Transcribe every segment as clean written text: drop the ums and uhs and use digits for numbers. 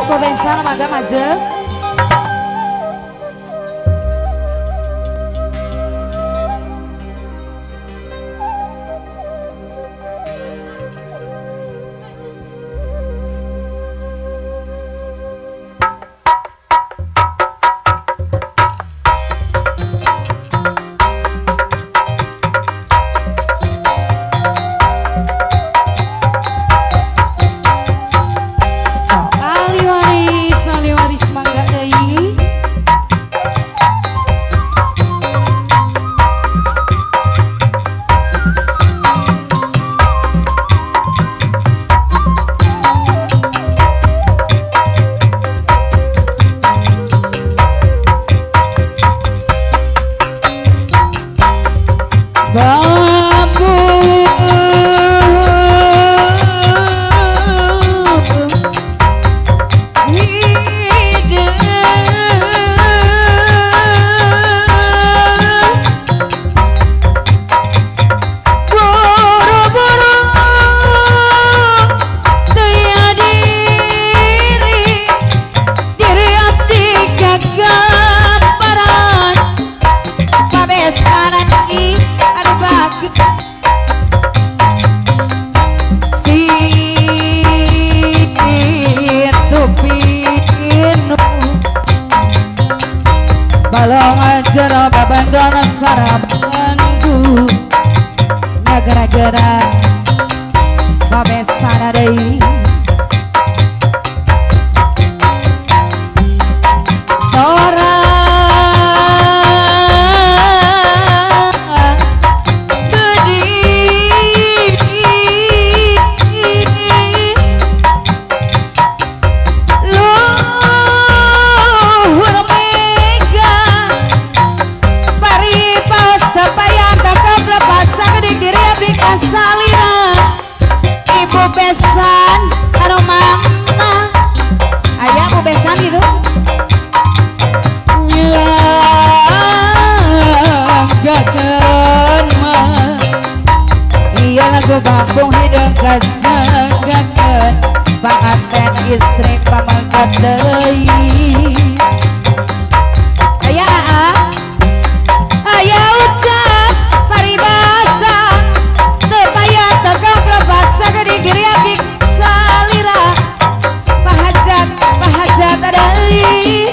Pemirsa mangga maju. Ali waris mangga deui. Balong ajar babandana sarabanku gara-gara babesana deui sora salira ibu besan karo mama ayah bu besan gitu gagakan mah iya lagu bambung hidung kasanggakan panganten istri pamangkat deui ayah ucap paribasa sagede geriapik salira bahajat deui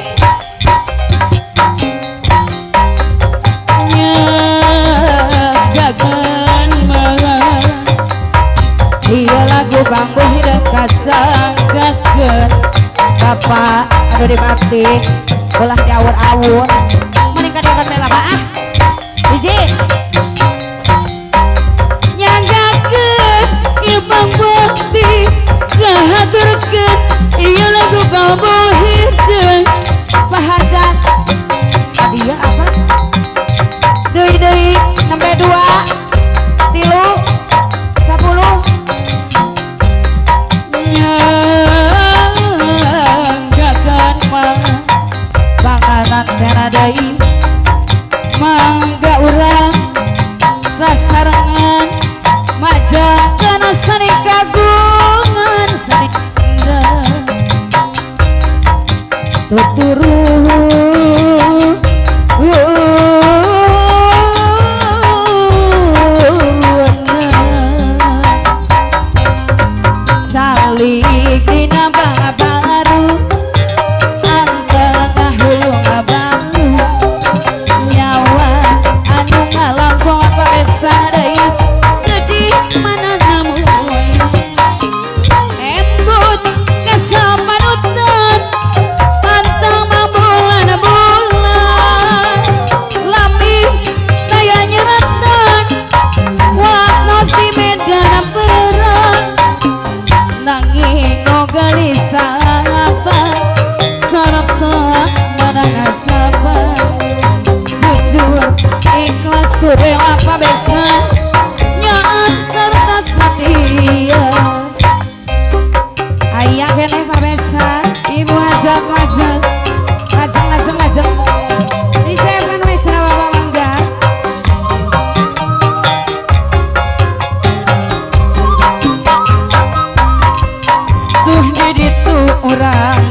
nyagagan mah ieu lagu bambu hideung kasanggakeun Bapak anu dimati ulah diawur-awur mending kadeungan mela mah hiji Bang Bakti ngahaturkeun ieu lagu bambu hideung bahajat adieu apa deui nembe 2 3 10 nyanggakeun mah panganan tena deui mangga urang sasarengan majang kana seni kagungan seni indah tuturu calik dina baru antara hulu ngabalu nyawa anu ngalangkong pesa deui mana namun embut kesamanutan pantang bulan lami daya nyeratan wakno si medan perang nanging gelisah apa sarata menang sabar jujur ikhlas kudu apa besan serta setia ayah kene pabesa ibu ajak disepan mesra bapak mangga tuh di ditu orang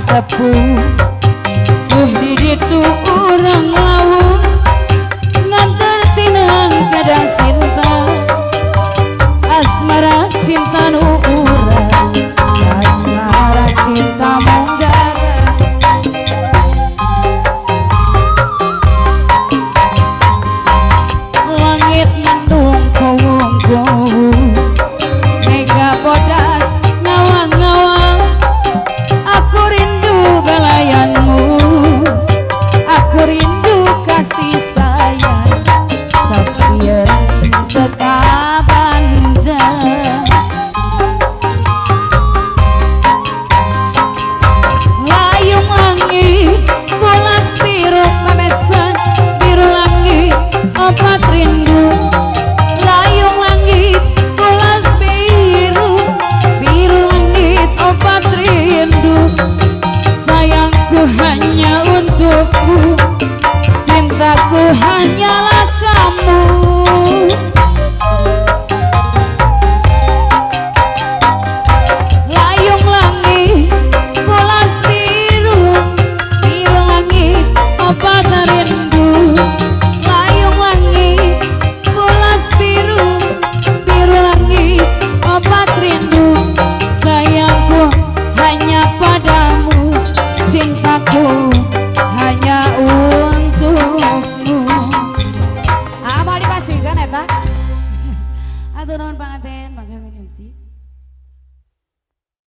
hanyalah